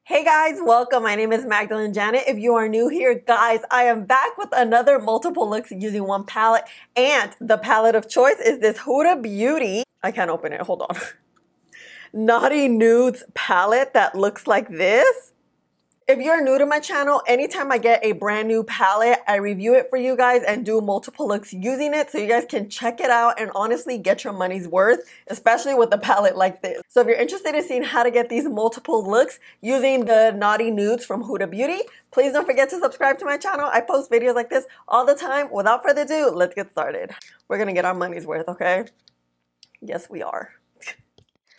Hey guys, welcome. My name is MagdalineJanet. If you are new here, guys, I am back with another multiple looks using one palette. And the palette of choice is this Huda Beauty. I can't open it, hold on. Naughty Nudes palette that looks like this. If you're new to my channel, anytime I get a brand new palette, I review it for you guys and do multiple looks using it so you guys can check it out and honestly get your money's worth, especially with a palette like this. So if you're interested in seeing how to get these multiple looks using the Naughty Nudes from Huda Beauty, please don't forget to subscribe to my channel. I post videos like this all the time. Without further ado, let's get started. We're gonna get our money's worth, okay? Yes, we are.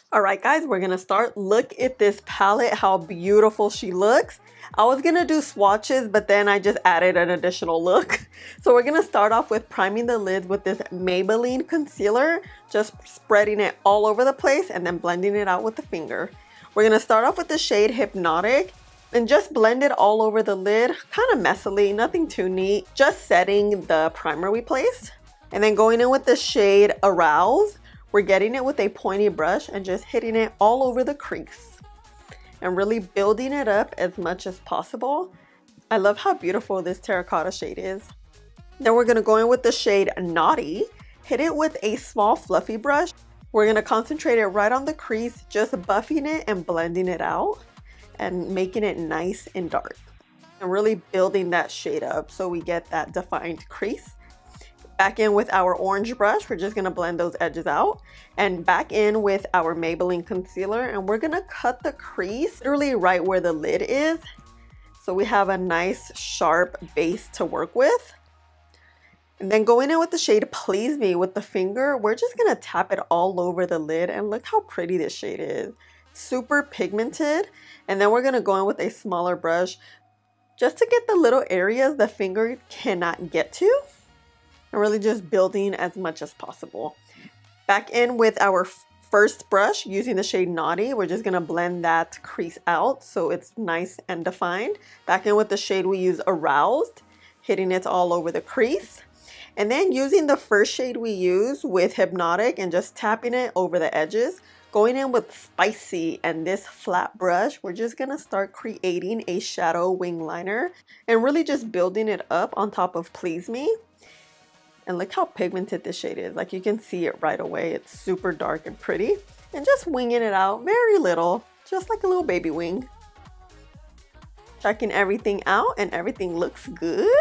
All right, guys, we're gonna start. Look at this palette, how beautiful she looks. I was gonna do swatches, but then I just added an additional look. So we're gonna start off with priming the lids with this Maybelline concealer, just spreading it all over the place and then blending it out with the finger. We're gonna start off with the shade Hypnotic and just blend it all over the lid, kind of messily, nothing too neat, just setting the primer we placed. And then going in with the shade Arouse, we're getting it with a pointy brush and just hitting it all over the crease and really building it up as much as possible. I love how beautiful this terracotta shade is. Then we're gonna go in with the shade Naughty, hit it with a small fluffy brush. We're gonna concentrate it right on the crease, just buffing it and blending it out and making it nice and dark. And really building that shade up so we get that defined crease. Back in with our orange brush, we're just gonna blend those edges out. And back in with our Maybelline concealer, and we're gonna cut the crease literally right where the lid is. So we have a nice sharp base to work with. And then going in with the shade Please Me with the finger, we're just gonna tap it all over the lid and look how pretty this shade is. Super pigmented. And then we're gonna go in with a smaller brush just to get the little areas the finger cannot get to. And really just building as much as possible. Back in with our first brush using the shade Naughty, we're just gonna blend that crease out so it's nice and defined. Back in with the shade we use Aroused, hitting it all over the crease. And then using the first shade we use with Hypnotic and just tapping it over the edges. Going in with Spicy and this flat brush, we're just gonna start creating a shadow wing liner and really just building it up on top of Please Me. And look how pigmented this shade is. Like you can see it right away. It's super dark and pretty. And just winging it out very little, just like a little baby wing. Checking everything out and everything looks good.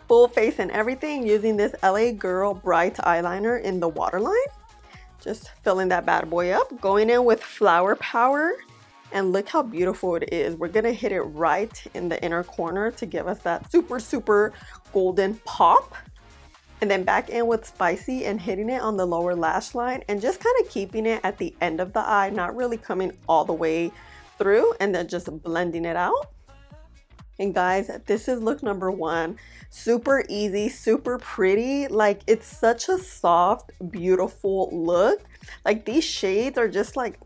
Full face and everything using this LA Girl Bright eyeliner in the waterline. Just filling that bad boy up. Going in with Flower Power. And look how beautiful it is. We're gonna hit it right in the inner corner to give us that super golden pop. And then back in with Spicy and hitting it on the lower lash line and just kind of keeping it at the end of the eye, not really coming all the way through, and then just blending it out. And guys, this is look number one. Super easy, super pretty. Like it's such a soft, beautiful look. Like these shades are just like,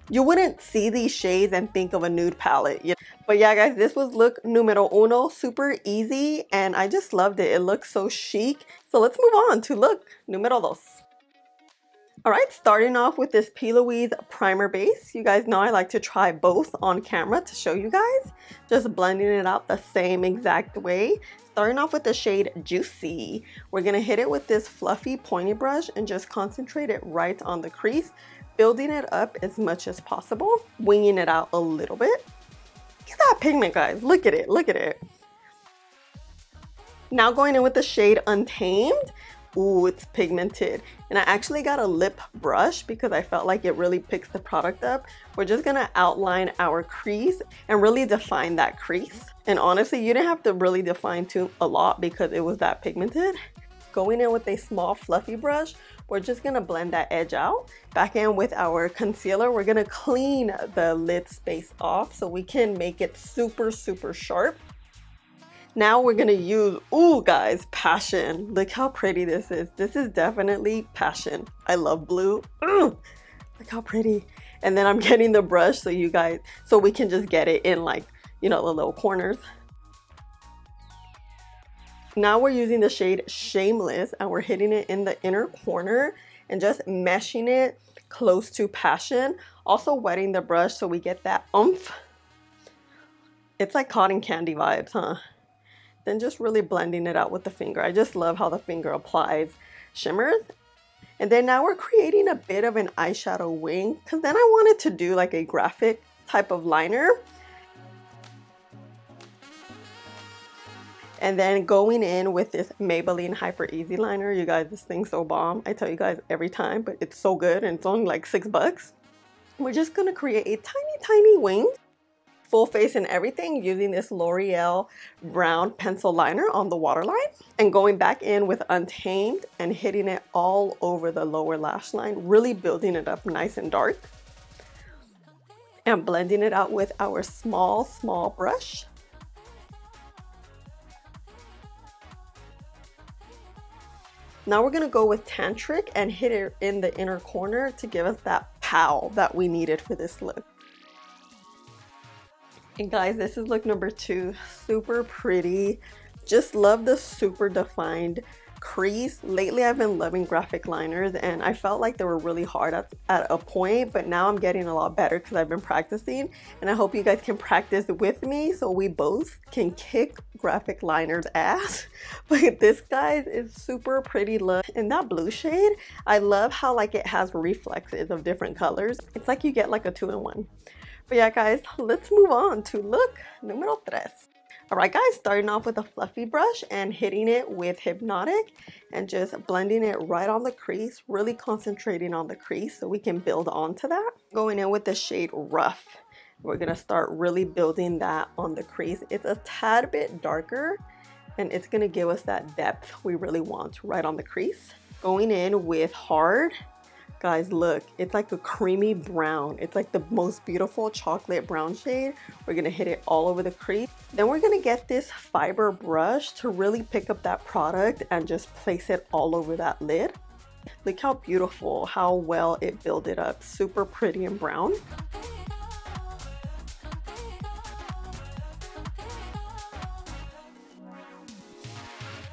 you wouldn't see these shades and think of a nude palette. You know? But yeah, guys, this was look numero uno. Super easy, and I just loved it. It looks so chic. So let's move on to look numero dos. All right, starting off with this P. Louise primer base. You guys know I like to try both on camera to show you guys. Just blending it out the same exact way. Starting off with the shade Juicy. We're gonna hit it with this fluffy pointy brush and just concentrate it right on the crease, building it up as much as possible, winging it out a little bit. Look at that pigment, guys. Look at it, look at it. Now going in with the shade Untamed. Ooh, it's pigmented. And I actually got a lip brush because I felt like it really picks the product up. We're just gonna outline our crease and really define that crease. And honestly, you didn't have to really define a lot because it was that pigmented. Going in with a small fluffy brush, we're just gonna blend that edge out. Back in with our concealer, we're gonna clean the lid space off so we can make it super sharp. Now we're gonna use, ooh guys, Passion. Look how pretty this is. This is definitely Passion. I love blue. Look how pretty. And then I'm getting the brush so we can just get it in like, you know, the little corners. Now we're using the shade Shameless and we're hitting it in the inner corner and just meshing it close to Passion. Also wetting the brush so we get that oomph. It's like cotton candy vibes, huh? Then just really blending it out with the finger. I just love how the finger applies shimmers. And then now we're creating a bit of an eyeshadow wing, because then I wanted to do like a graphic type of liner. And then going in with this Maybelline Hyper Easy liner. You guys, this thing's so bomb. I tell you guys every time, but it's so good and it's only like $6. We're just gonna create a tiny wing, full face and everything, using this L'Oreal brown pencil liner on the waterline. And going back in with Untamed and hitting it all over the lower lash line, really building it up nice and dark. And blending it out with our small brush. Now we're gonna go with Tantric and hit it in the inner corner to give us that pow that we needed for this look. And guys, this is look number 2. Super pretty. Just love the super defined crease. Lately I've been loving graphic liners and I felt like they were really hard at a point, but now I'm getting a lot better because I've been practicing, and I hope you guys can practice with me so we both can kick graphic liners ass. But this, guys, is super pretty look. In that blue shade, I love how like it has reflexes of different colors. It's like you get like a 2-in-1. But yeah, guys, let's move on to look numero 3. Alright guys, starting off with a fluffy brush and hitting it with Hypnotic and just blending it right on the crease, really concentrating on the crease so we can build onto that. Going in with the shade Rough. We're going to start really building that on the crease. It's a tad bit darker and it's going to give us that depth we really want right on the crease. Going in with Hard. Guys, look, it's like a creamy brown. It's like the most beautiful chocolate brown shade. We're gonna hit it all over the crease. Then we're gonna get this fiber brush to really pick up that product and just place it all over that lid. Look how beautiful, how well it built it up. Super pretty and brown.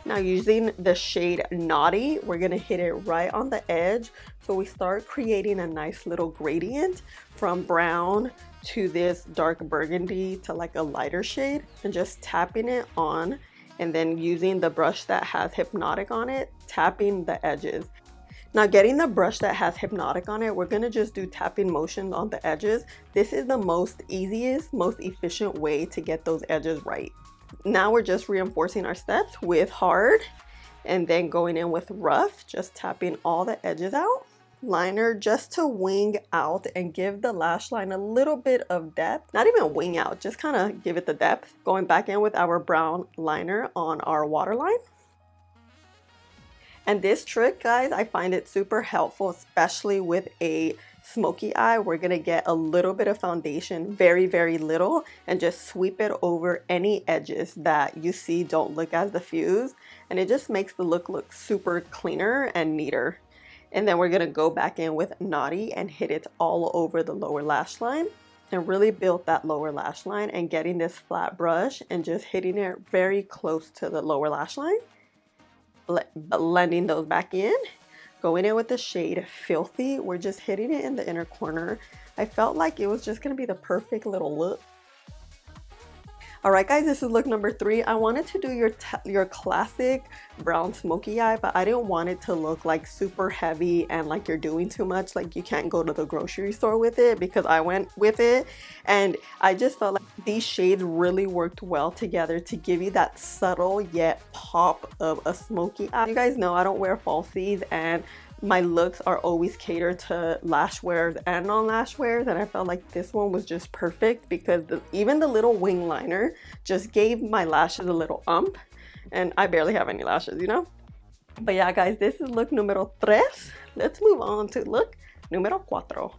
Now using the shade Naughty, we're gonna hit it right on the edge. So we start creating a nice little gradient from brown to this dark burgundy to like a lighter shade, and just tapping it on, and then using the brush that has Hypnotic on it, tapping the edges. Now getting the brush that has Hypnotic on it, we're gonna just do tapping motions on the edges. This is the most easiest, most efficient way to get those edges right. Now we're just reinforcing our steps with Hard and then going in with Rough, just tapping all the edges out. Liner just to wing out and give the lash line a little bit of depth. Not even wing out, just kind of give it the depth. Going back in with our brown liner on our waterline. And this trick, guys, I find it super helpful, especially with a smoky eye. We're gonna get a little bit of foundation, very little, and just sweep it over any edges that you see don't look as diffused, and it just makes the look super cleaner and neater. And then we're gonna go back in with Naughty and hit it all over the lower lash line and really build that lower lash line, and getting this flat brush and just hitting it very close to the lower lash line, blending those back in. Going in with the shade Filthy, we're just hitting it in the inner corner. I felt like it was just gonna be the perfect little look. All right, guys, this is look number 3. I wanted to do your classic brown smoky eye, but I didn't want it to look like super heavy and like you're doing too much. Like you can't go to the grocery store with it, because I went with it. And I just felt like these shades really worked well together to give you that subtle yet pop of a smoky eye. You guys know I don't wear falsies, and my looks are always catered to lash wearers and non-lash wearers, and I felt like this one was just perfect because even the little wing liner just gave my lashes a little ump, and I barely have any lashes, you know? But yeah, guys, this is look numero 3. Let's move on to look numero 4.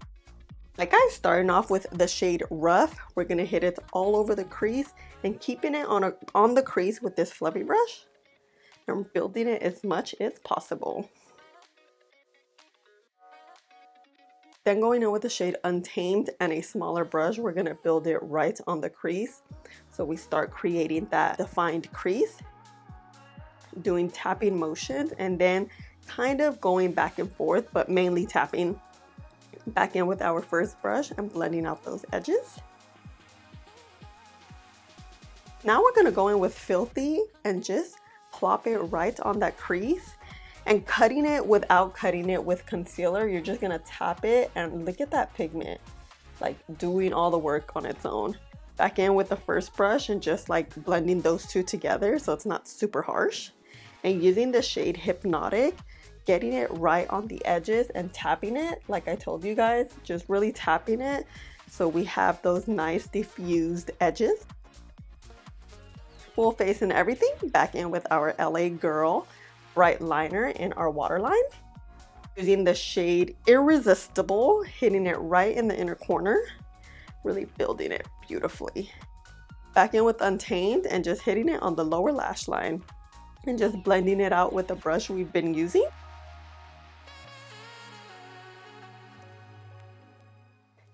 Like, guys, starting off with the shade Rough, we're gonna hit it all over the crease and keeping it on the crease with this fluffy brush and building it as much as possible. Then going in with the shade Untamed and a smaller brush, we're gonna build it right on the crease. So we start creating that defined crease, doing tapping motions, and then kind of going back and forth, but mainly tapping back in with our first brush and blending out those edges. Now we're gonna go in with Filthy and just plop it right on that crease. And cutting it without cutting it with concealer, you're just gonna tap it and look at that pigment, like doing all the work on its own. Back in with the first brush and just like blending those two together so it's not super harsh. And using the shade Hypnotic, getting it right on the edges and tapping it, like I told you guys, just really tapping it so we have those nice diffused edges. Full face and everything, back in with our LA Girl bright liner in our waterline. Using the shade Irresistible, hitting it right in the inner corner, really building it beautifully. Back in with Untamed and just hitting it on the lower lash line and just blending it out with the brush we've been using.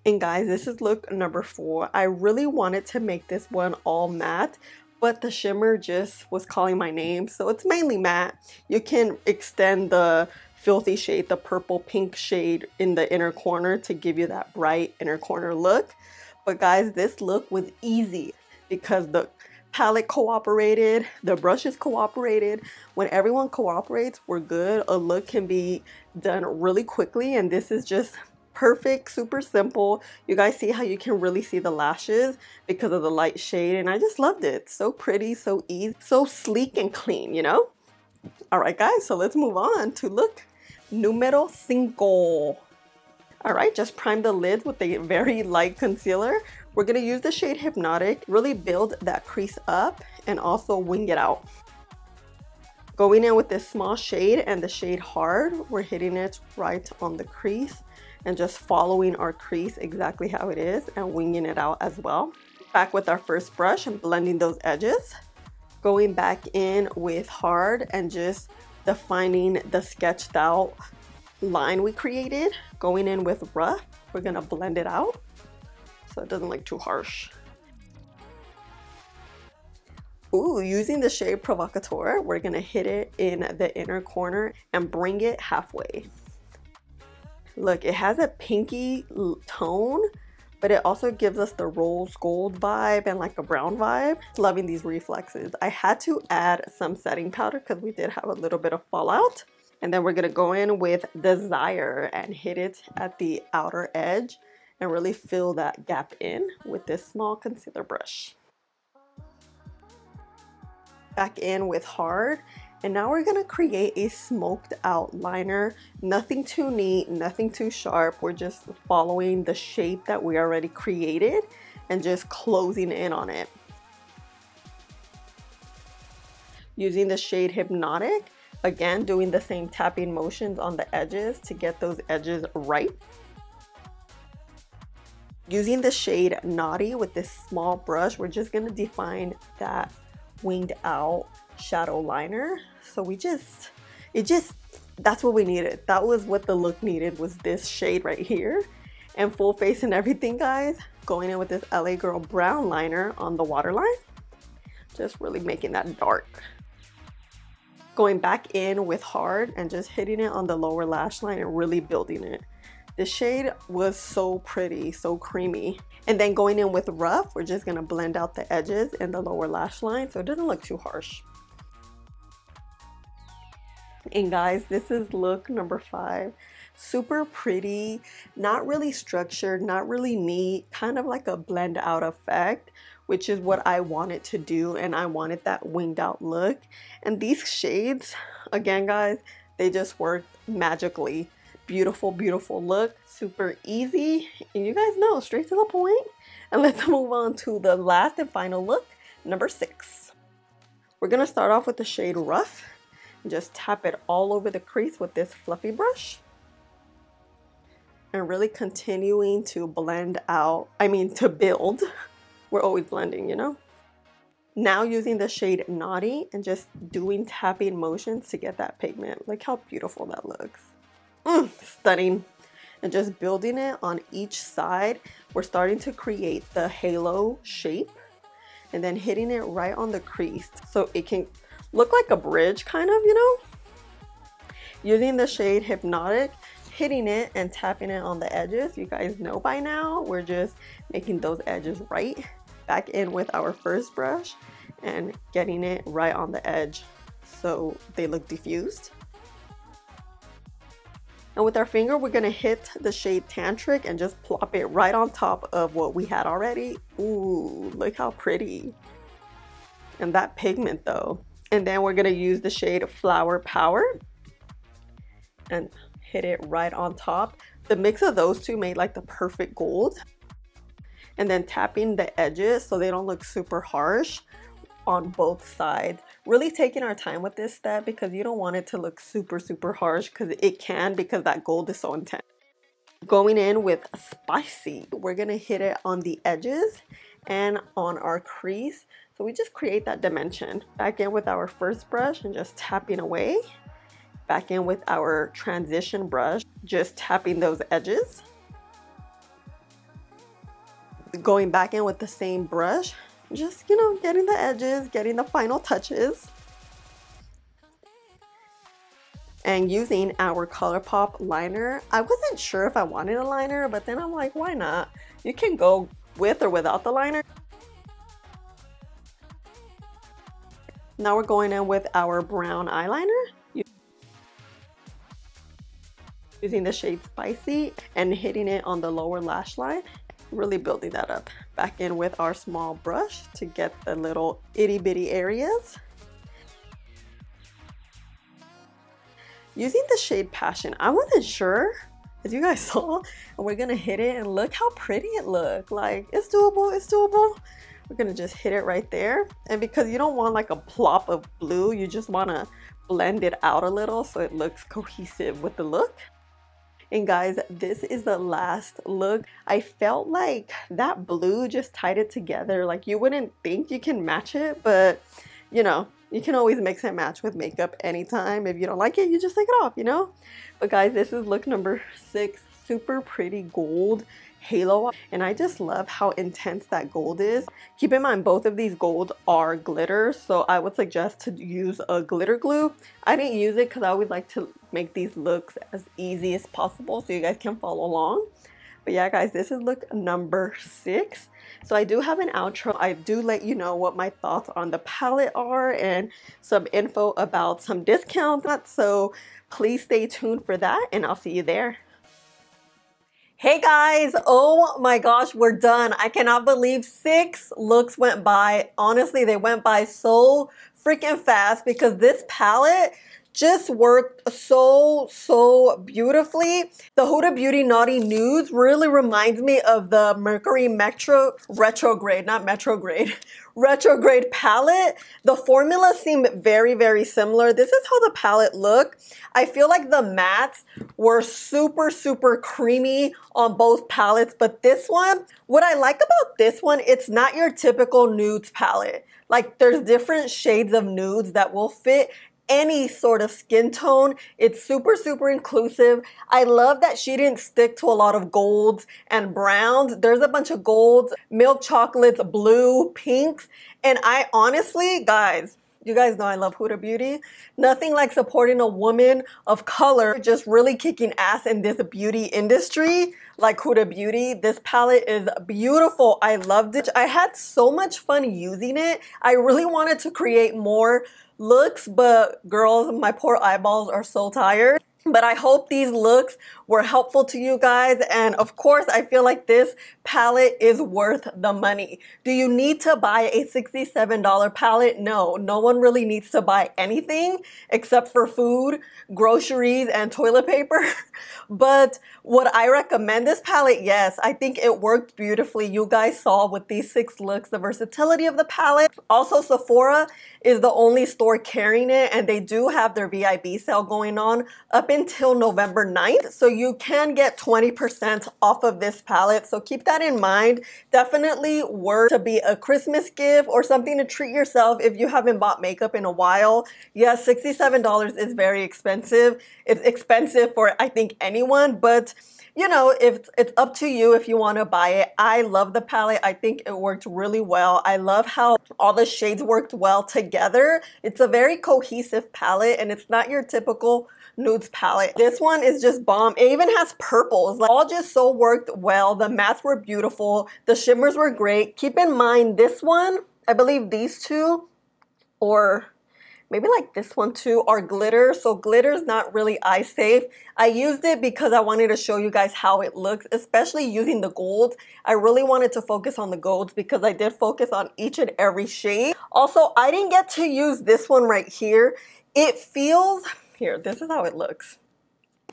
And guys, this is look number 4. I really wanted to make this one all matte, but the shimmer just was calling my name, so it's mainly matte. You can extend the Filthy shade, the purple pink shade in the inner corner to give you that bright inner corner look. But guys, this look was easy because the palette cooperated, the brushes cooperated. When everyone cooperates, we're good. A look can be done really quickly, and this is just perfect, super simple. You guys see how you can really see the lashes because of the light shade, and I just loved it. So pretty, so easy, so sleek and clean, you know? All right, guys, so let's move on to look numero 5. All right, just prime the lids with a very light concealer. We're gonna use the shade Hypnotic, really build that crease up and also wing it out. Going in with this small shade and the shade Hard, we're hitting it right on the crease and just following our crease exactly how it is and winging it out as well. Back with our first brush and blending those edges. Going back in with Hard and just defining the sketched out line we created. Going in with Rough, we're gonna blend it out so it doesn't look too harsh. Ooh, using the shade Provocateur, we're gonna hit it in the inner corner and bring it halfway. Look, it has a pinky tone, but it also gives us the rose gold vibe and like a brown vibe. Loving these reflexes. I had to add some setting powder because we did have a little bit of fallout. And then we're gonna go in with Desire and hit it at the outer edge and really fill that gap in with this small concealer brush. Back in with Hard. And now we're gonna create a smoked out liner. Nothing too neat, nothing too sharp. We're just following the shape that we already created and just closing in on it. Using the shade Hypnotic, again, doing the same tapping motions on the edges to get those edges right. Using the shade Naughty with this small brush, we're just gonna define that winged out shadow liner. So that's what we needed. That was what the look needed, was this shade right here. And full face and everything, guys. Going in with this LA Girl brown liner on the waterline. Just really making that dark. Going back in with Hard and just hitting it on the lower lash line and really building it. The shade was so pretty, so creamy. And then going in with Rough, we're just gonna blend out the edges and the lower lash line so it doesn't look too harsh. And guys, this is look number 5. Super pretty, not really structured, not really neat, kind of like a blend out effect, which is what I wanted to do, and I wanted that winged out look. And these shades, again guys, they just worked magically. Beautiful, beautiful look, super easy, and you guys know, straight to the point. And let's move on to the last and final look, number 6. We're gonna start off with the shade Rough. Just tap it all over the crease with this fluffy brush. And really continuing to blend out, to build. We're always blending, you know? Now using the shade Naughty and just doing tapping motions to get that pigment. Look how beautiful that looks. Stunning. And just building it on each side. We're starting to create the halo shape. And then hitting it right on the crease so it can look like a bridge, kind of, you know? Using the shade Hypnotic, hitting it and tapping it on the edges. You guys know by now, we're just making those edges right. Back in with our first brush and getting it right on the edge so they look diffused. And with our finger, we're gonna hit the shade Tantric and just plop it right on top of what we had already. Ooh, look how pretty. And that pigment though. And then we're gonna use the shade Flower Power and hit it right on top. The mix of those two made like the perfect gold. And then tapping the edges so they don't look super harsh on both sides. Really taking our time with this step because you don't want it to look super harsh, because it can, because that gold is so intense. Going in with Spicy, we're gonna hit it on the edges and on our crease. So we just create that dimension. Back in with our first brush and just tapping away. Back in with our transition brush, just tapping those edges. Going back in with the same brush, just, you know, getting the edges, getting the final touches. And using our ColourPop liner. I wasn't sure if I wanted a liner, but then I'm like, why not? You can go with or without the liner. Now we're going in with our brown eyeliner. Using the shade Spicy and hitting it on the lower lash line. Really building that up. Back in with our small brush to get the little itty bitty areas. Using the shade Passion. I wasn't sure, as you guys saw, and we're gonna hit it and look how pretty it looked. Like, it's doable, it's doable. We're gonna just hit it right there. And because you don't want like a plop of blue, you just wanna blend it out a little so it looks cohesive with the look. And guys, this is the last look. I felt like that blue just tied it together. Like, you wouldn't think you can match it, but you know, you can always mix and match with makeup anytime. If you don't like it, you just take it off, you know? But guys, this is look number 6. Super pretty gold halo, and I just love how intense that gold is. Keep in mind, both of these gold are glitter, so I would suggest to use a glitter glue. I didn't use it because I always like to make these looks as easy as possible so you guys can follow along. But yeah, guys, this is look number 6. So I do have an outro. I do let you know what my thoughts on the palette are and some info about some discounts. So please stay tuned for that, and I'll see you there. Hey guys, oh my gosh, we're done. I cannot believe 6 looks went by. Honestly, they went by so freaking fast because this palette just worked so beautifully. The Huda Beauty Naughty Nudes really reminds me of the Mercury Retrograde palette. The formula seemed very similar. This is how the palette looked. I feel like the mattes were super creamy on both palettes, but this one, what I like about this one, it's not your typical nudes palette. Like, there's different shades of nudes that will fit any sort of skin tone. It's super inclusive. I love that she didn't stick to a lot of golds and browns. There's a bunch of golds, milk chocolates, blue, pinks, and I honestly, guys, you guys know I love Huda Beauty. Nothing like supporting a woman of color just really kicking ass in this beauty industry like Huda Beauty. This palette is beautiful. I loved it. I had so much fun using it. I really wanted to create more looks, but girls, my poor eyeballs are so tired. But I hope these looks were helpful to you guys. And of course, I feel like this palette is worth the money. Do you need to buy a $67 palette? No, no one really needs to buy anything except for food, groceries, and toilet paper. But would I recommend this palette? Yes, I think it worked beautifully. You guys saw with these 6 looks, the versatility of the palette. Also, Sephora is the only store carrying it, and they do have their VIB sale going on up until November 9th. So you can get 20% off of this palette. So keep that in mind. Definitely worth to be a Christmas gift or something to treat yourself if you haven't bought makeup in a while. Yes, $67 is very expensive. It's expensive for, I think, anyone, but you know, if it's up to you if you want to buy it. I love the palette. I think it worked really well. I love how all the shades worked well together. It's a very cohesive palette, and it's not your typical nudes palette. This one is just bomb. It even has purples. Like, all just so worked well. The mattes were beautiful. The shimmers were great. Keep in mind, this one, I believe these two, or maybe like this one too, or glitter. So glitter is not really eye safe. I used it because I wanted to show you guys how it looks, especially using the golds. I really wanted to focus on the golds because I did focus on each and every shade. Also, I didn't get to use this one right here. It feels, here, this is how it looks.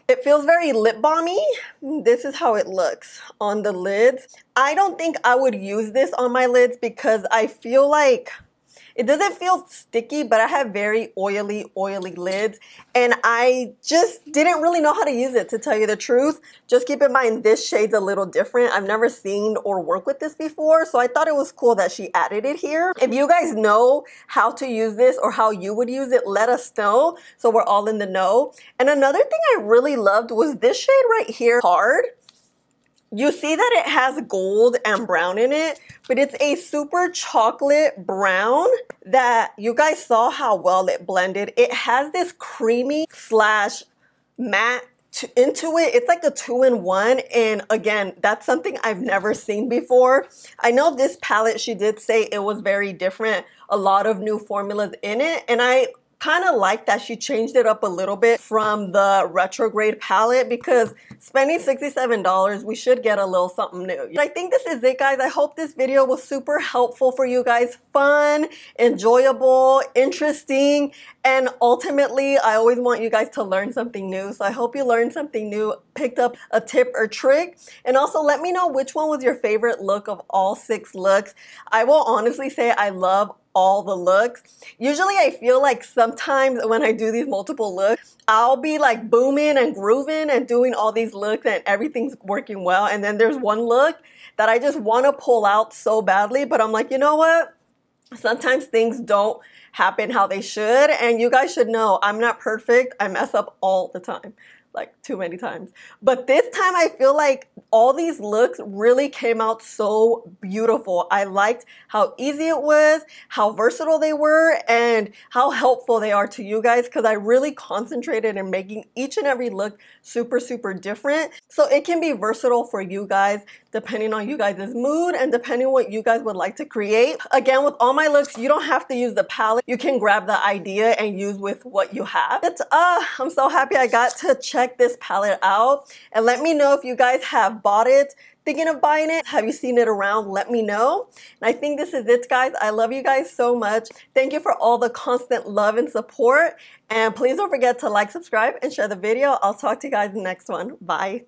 It feels very lip balmy. This is how it looks on the lids. I don't think I would use this on my lids because I feel like it doesn't feel sticky, but I have very oily lids, and I just didn't really know how to use it, to tell you the truth. Just keep in mind, this shade's a little different. I've never seen or worked with this before, so I thought it was cool that she added it here. If you guys know how to use this or how you would use it, let us know so we're all in the know. And another thing I really loved was this shade right here, Hard. You see that it has gold and brown in it, but it's a super chocolate brown that you guys saw how well it blended. It has this creamy slash matte into it. It's like a 2-in-1, and again, that's something I've never seen before. I know this palette, she did say it was very different, a lot of new formulas in it, and I kind of like that she changed it up a little bit from the retrograde palette, because spending $67, we should get a little something new. I think this is it, guys. I hope this video was super helpful for you guys. Fun, enjoyable, interesting, and ultimately, I always want you guys to learn something new. So I hope you learned something new, picked up a tip or trick, and also let me know which one was your favorite look of all 6 looks. I will honestly say I love all the looks. Usually I feel like sometimes when I do these multiple looks, I'll be like booming and grooving and doing all these looks and everything's working well, and then there's one look that I just want to pull out so badly, but I'm like, you know what? Sometimes things don't happen how they should, and you guys should know I'm not perfect. I mess up all the time, like too many times. But this time I feel like all these looks really came out so beautiful. I liked how easy it was, how versatile they were, and how helpful they are to you guys, because I really concentrated in making each and every look super, super different. So it can be versatile for you guys, depending on you guys' mood and depending on what you guys would like to create. Again, with all my looks, you don't have to use the palette. You can grab the idea and use with what you have. I'm so happy I got to check this palette out, and let me know if you guys have bought it, thinking of buying it. Have you seen it around? Let me know. And I think this is it, guys. I love you guys so much. Thank you for all the constant love and support, and please don't forget to like, subscribe, and share the video. I'll talk to you guys in the next one. Bye.